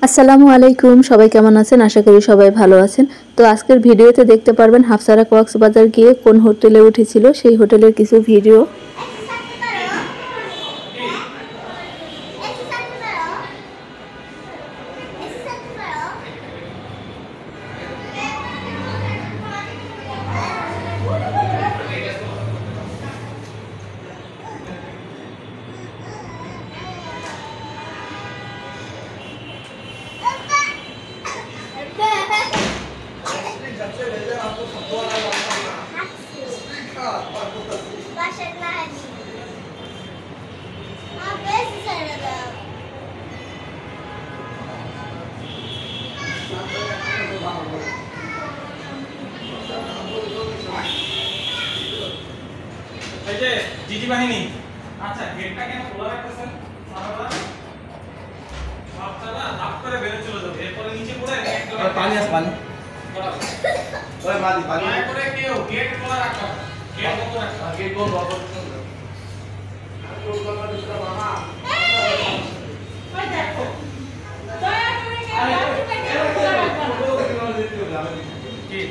আসসালামু আলাইকুম, সবাই কেমন আছেন? আশা করি সবাই ভালো আছেন। তো আজকের ভিডিওতে দেখতে পারবেন হাফসারা কক্সবাজার গিয়ে কোন হোটেলে উঠেছিল সেই হোটেলের কিছু ভিডিও। এই যে জিজি বাহিনী, আচ্ছা গেটটা কেন খোলা রাখতেছেন? আপনারা লাফ করে বের চলে যাবে, এরপরে নিচে পড়ে একদম পানি আছে, পানি ওই মাদি পানি দয়া করে কেউ গেট খোলা রাখো, গেট বন্ধ রাখো, গেট বন্ধ করো। মামা ওই দেখো, দয়া করে কেউ খোলা রাখো কি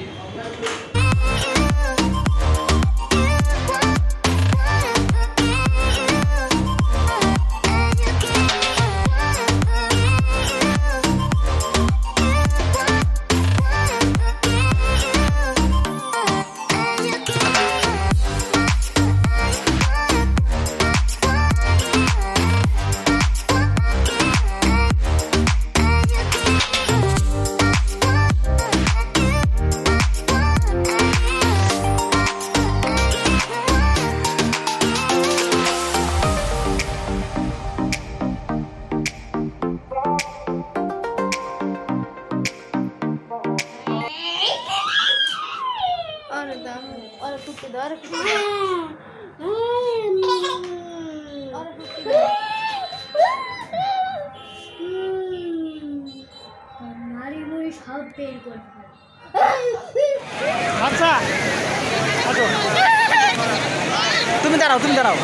আচ্ছা তুমি দাঁড়াও, তুমি দাঁড়াও।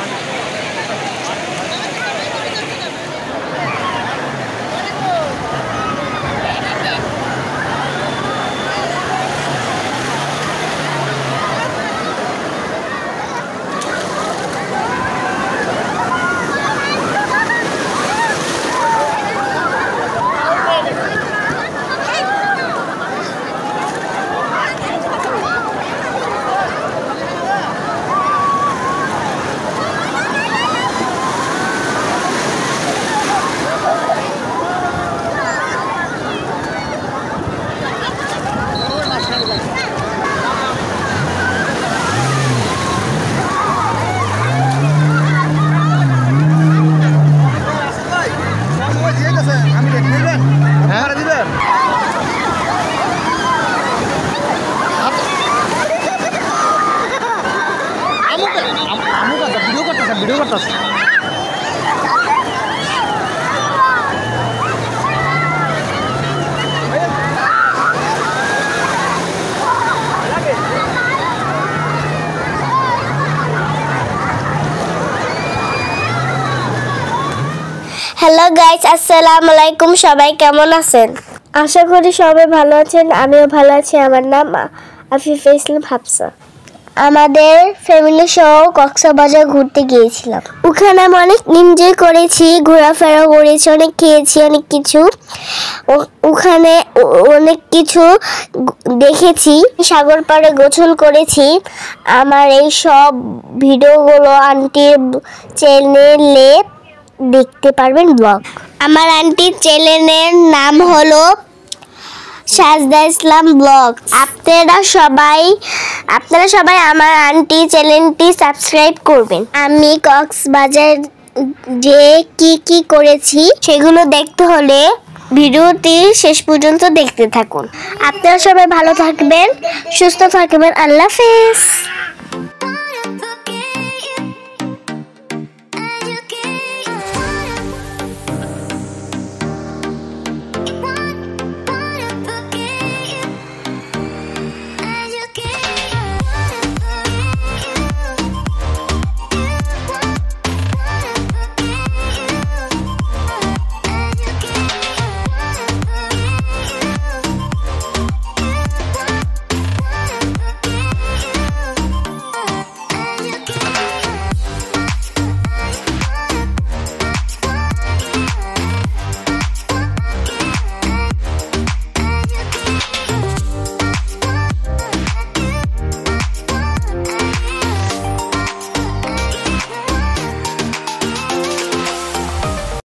ভিডিও করতেছে। হ্যালো গাইস, আসসালামু আলাইকুম। সবাই কেমন আছেন? আশা করি সবাই ভালো আছেন। আমিও ভালো আছি। আমার নাম আফিফা ইসলাম হাফসা। আমাদের ফ্যামিলি সহ কক্সবাজার ঘুরতে গিয়েছিলাম। ওখানে আমি অনেক এনজয় করেছি, ঘোরাফেরা করেছি, অনেক খেয়েছি, অনেক কিছু ওখানে অনেক কিছু দেখেছি। সাগর পাড়ে গোসল করেছি। আমার এই সব ভিডিওগুলো আন্টির চ্যানেলে দেখতে পারবেন ব্লগ। আমার আন্টির চ্যানেলের নাম হলো সাজদা ইসলাম ব্লগ। আপনারা সবাই আমার আন্টি চ্যানেলটি সাবস্ক্রাইব করবেন। আমি কক্সবাজার যে কি করেছি সেগুলো দেখতে হলে ভিডিওটি শেষ পর্যন্ত দেখতে থাকুন। আপনারা সবাই ভালো থাকবেন, সুস্থ থাকবেন। আল্লাহ হাফেজ।